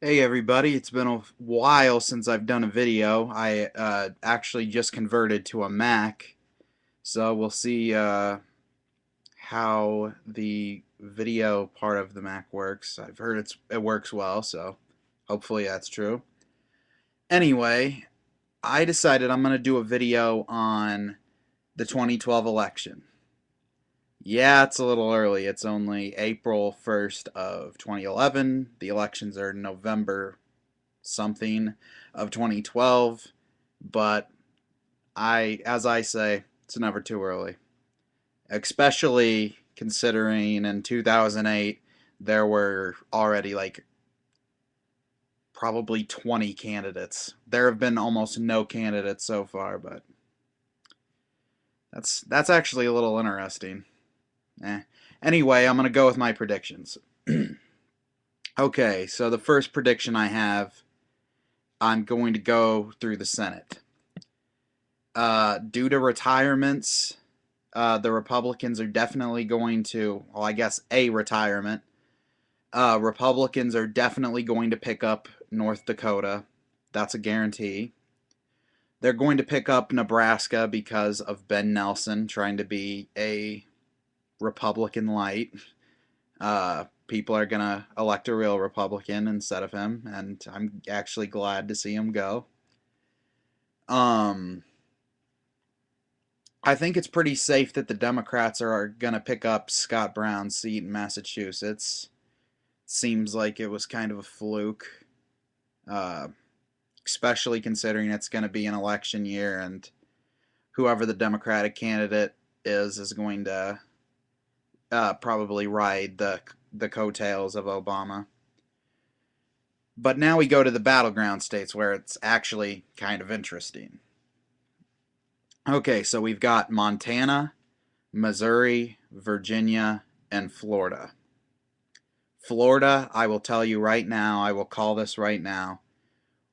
Hey everybody, it's been a while since I've done a video. I actually just converted to a Mac, so we'll see how the video part of the Mac works. I've heard it works well, so hopefully that's true. Anyway, I decided I'm going to do a video on the 2012 election. Yeah, it's a little early. It's only April 1st of 2011. The elections are November something of 2012, but as I say, it's never too early. Especially considering in 2008 there were already like probably 20 candidates. There have been almost no candidates so far, but that's actually a little interesting. Eh. Anyway, I'm gonna go with my predictions. Okay, so the first prediction I have, I'm going to go through the Senate. Due to retirements, the Republicans are definitely going to, well, I guess a retirement. Republicans are definitely going to pick up North Dakota. That's a guarantee. They're going to pick up Nebraska because of Ben Nelson trying to be a Republican light. People are going to elect a real Republican instead of him, and I'm actually glad to see him go. Um, I think it's pretty safe that the Democrats are going to pick up Scott Brown's seat in Massachusetts. Seems like it was kind of a fluke, uh, especially considering it's going to be an election year and whoever the Democratic candidate is going to probably ride the coattails of Obama. But now we go to the battleground states where it's actually kind of interesting. Okay, so we've got Montana, Missouri, Virginia, and Florida. Florida, I will tell you right now, I will call this right now,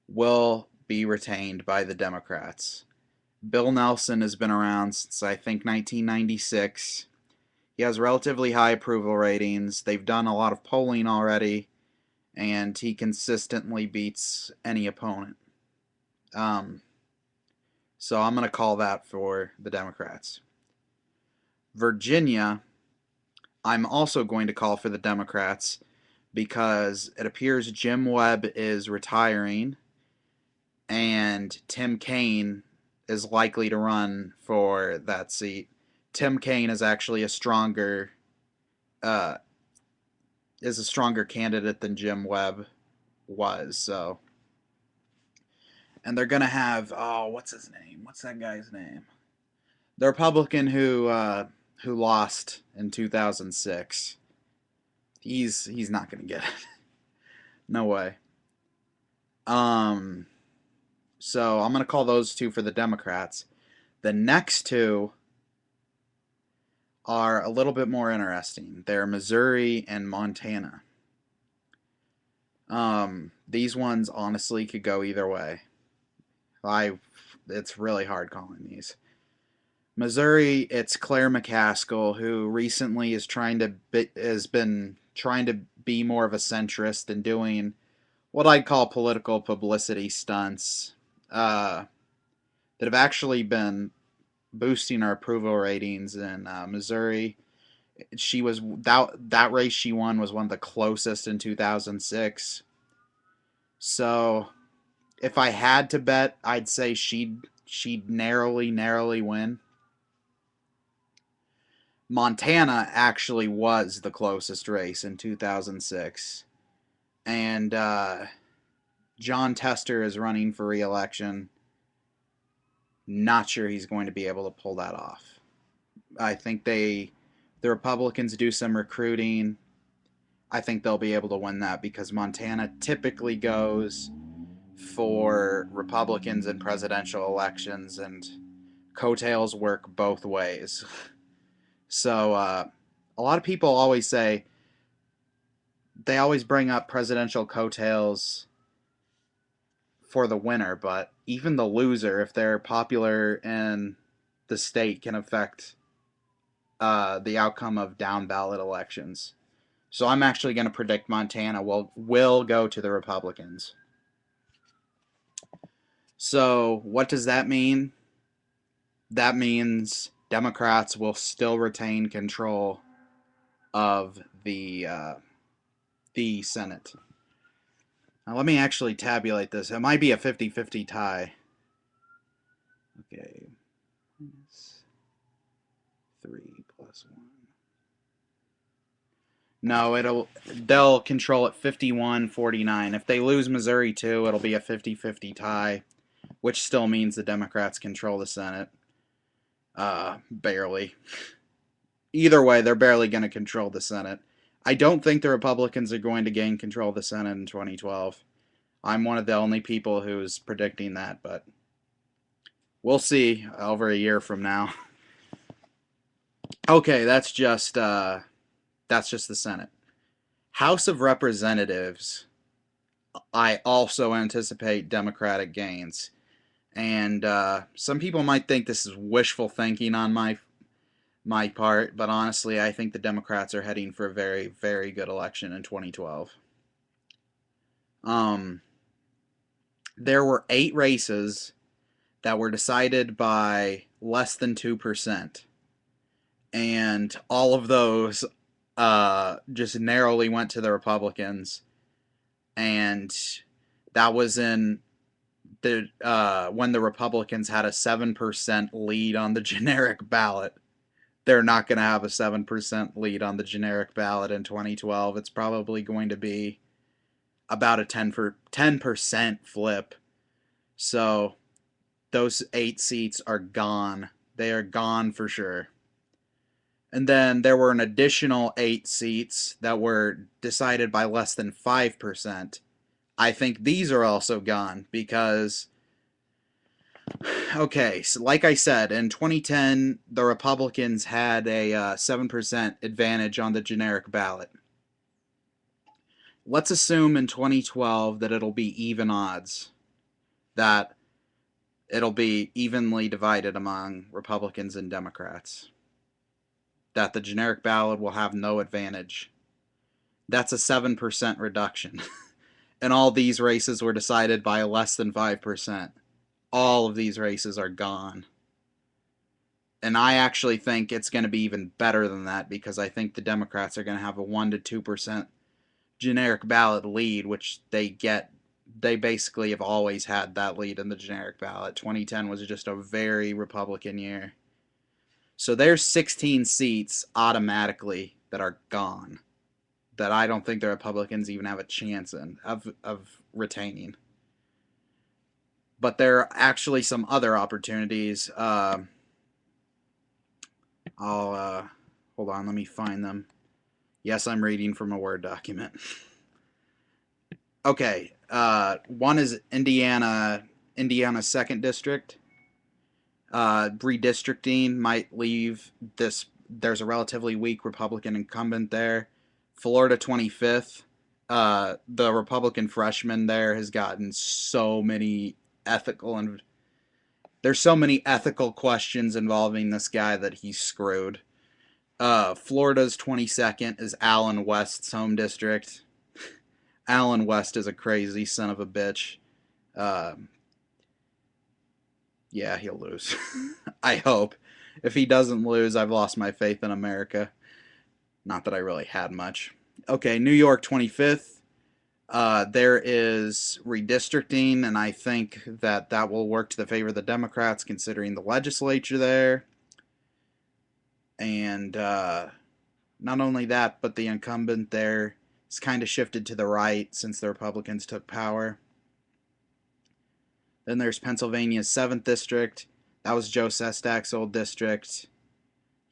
will be retained by the Democrats. Bill Nelson has been around since I think 1996. He has relatively high approval ratings. They've done a lot of polling already, and he consistently beats any opponent. Um, so I'm going to call that for the Democrats. Virginia, I'm also going to call for the Democrats because it appears Jim Webb is retiring and Tim Kaine is likely to run for that seat. Tim Kaine is actually uh, a stronger candidate than Jim Webb was. So, and they're gonna have, oh, what's his name? What's that guy's name? The Republican who lost in 2006. He's not gonna get it. No way. Um, so I'm gonna call those two for the Democrats. The next two are a little bit more interesting. They're Missouri and Montana. These ones honestly could go either way. I, it's really hard calling these. Missouri, it's Claire McCaskill, who recently has been trying to be more of a centrist and doing what I'd call political publicity stunts that have actually been boosting our approval ratings in Missouri. She was that race she won was one of the closest in 2006. So if I had to bet, I'd say she'd narrowly win. Montana actually was the closest race in 2006, and John Tester is running for re-election. Not sure he's going to be able to pull that off. I think the Republicans do some recruiting. I think they'll be able to win that because Montana typically goes for Republicans in presidential elections, and coattails work both ways. So a lot of people always say they always bring up presidential coattails for the winner, but even the loser, if they're popular in the state, can affect the outcome of down ballot elections. So I'm actually going to predict Montana will go to the Republicans. So what does that mean? That means Democrats will still retain control of the Senate. Now let me actually tabulate this. It might be a 50-50 tie. Okay. 3 plus 1. No, they'll control it 51-49. If they lose Missouri too, it'll be a 50-50 tie, which still means the Democrats control the Senate. Barely. Either way, they're barely going to control the Senate. I don't think the Republicans are going to gain control of the Senate in 2012. I'm one of the only people who's predicting that, but we'll see over a year from now. Okay, that's just the Senate. House of Representatives, I also anticipate Democratic gains. And some people might think this is wishful thinking on my part, but honestly, I think the Democrats are heading for a very, very good election in 2012. There were 8 races that were decided by less than 2%. And all of those just narrowly went to the Republicans. And that was in the when the Republicans had a 7% lead on the generic ballot. They're not going to have a 7% lead on the generic ballot in 2012. It's probably going to be about a 10% flip. So those 8 seats are gone. They are gone for sure. And then there were an additional 8 seats that were decided by less than 5%. I think these are also gone because, okay, so like I said, in 2010, the Republicans had a 7% advantage on the generic ballot. Let's assume in 2012 that it'll be even odds, that it'll be evenly divided among Republicans and Democrats, that the generic ballot will have no advantage. That's a 7% reduction. And all these races were decided by less than 5%. All of these races are gone. And I actually think it's going to be even better than that because I think the Democrats are going to have a 1 to 2% generic ballot lead, which they basically have always had that lead in the generic ballot. 2010 was just a very Republican year. So there's 16 seats automatically that are gone, that I don't think the Republicans even have a chance of retaining. But there are actually some other opportunities. I'll hold on, let me find them. Yes, I'm reading from a Word document. Okay, one is Indiana's 2nd district. Redistricting might leave this. There's a relatively weak Republican incumbent there. Florida 25th. The Republican freshman there has gotten so many there's so many ethical questions involving this guy that he's screwed. Florida's 22nd is Allen West's home district. Allen West is a crazy son of a bitch. Yeah, he'll lose. I hope. If he doesn't lose, I've lost my faith in America. Not that I really had much. Okay, New York 25th. There is redistricting, and I think that will work to the favor of the Democrats, considering the legislature there. And not only that, but the incumbent there is kind of shifted to the right since the Republicans took power. Then there's Pennsylvania's 7th district. That was Joe Sestak's old district.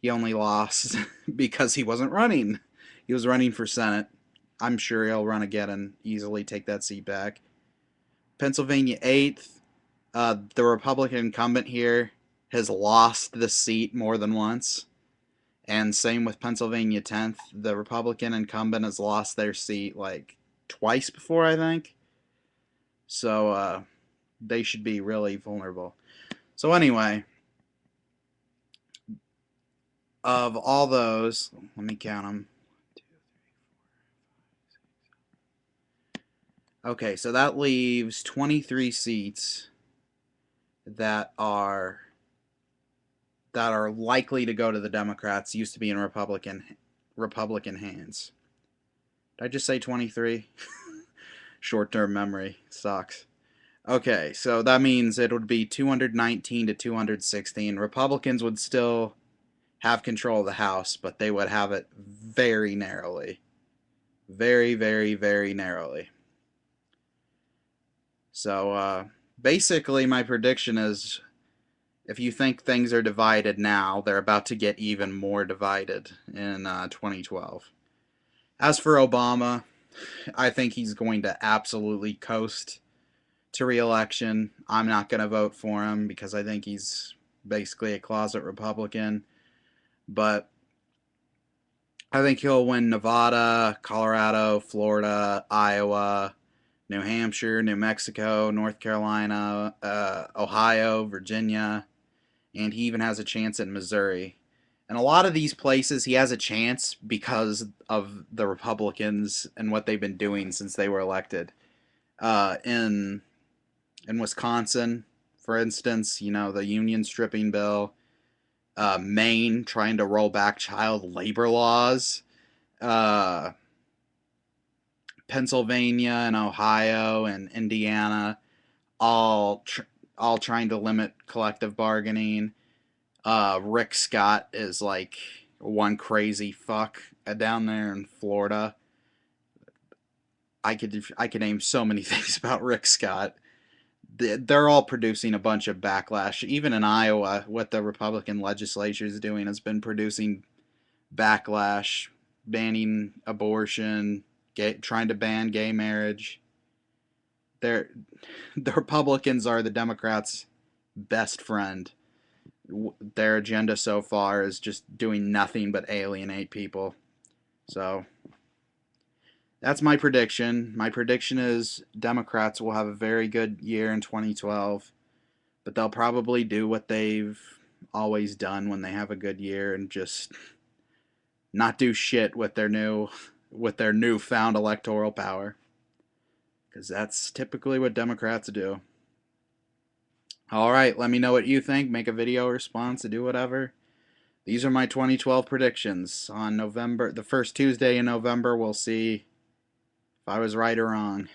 He only lost because he wasn't running. He was running for Senate. I'm sure he'll run again and easily take that seat back. Pennsylvania 8th. The Republican incumbent here has lost the seat more than once. And same with Pennsylvania 10th. The Republican incumbent has lost their seat like twice before, I think. So they should be really vulnerable. So anyway, of all those, let me count them. Okay, so that leaves 23 seats that are likely to go to the Democrats. Used to be in Republican hands. Did I just say 23? Short-term memory sucks. Okay, so that means it would be 219 to 216. Republicans would still have control of the House, but they would have it very narrowly. Very, very, very narrowly. So, basically, my prediction is if you think things are divided now, they're about to get even more divided in 2012. As for Obama, I think he's going to absolutely coast to re-election. I'm not going to vote for him because I think he's basically a closet Republican. But I think he'll win Nevada, Colorado, Florida, Iowa, New Hampshire, New Mexico, North Carolina, Ohio, Virginia, and he even has a chance in Missouri. And a lot of these places he has a chance because of the Republicans and what they've been doing since they were elected. In Wisconsin, for instance, the union stripping bill, Maine trying to roll back child labor laws, uh, Pennsylvania and Ohio and Indiana, all trying to limit collective bargaining. Rick Scott is like one crazy fuck down there in Florida. I could name so many things about Rick Scott. They're all producing a bunch of backlash. Even in Iowa, what the Republican legislature is doing has been producing backlash, banning abortion, trying to ban gay marriage. They're, the Republicans are the Democrats' best friend. Their agenda so far is just doing nothing but alienate people. So that's my prediction. My prediction is Democrats will have a very good year in 2012, but they'll probably do what they've always done when they have a good year and just not do shit with their newfound electoral power, because that's typically what Democrats do. All right, let me know what you think. Make a video response, do whatever. These are my 2012 predictions. On the first Tuesday in November, we'll see if I was right or wrong.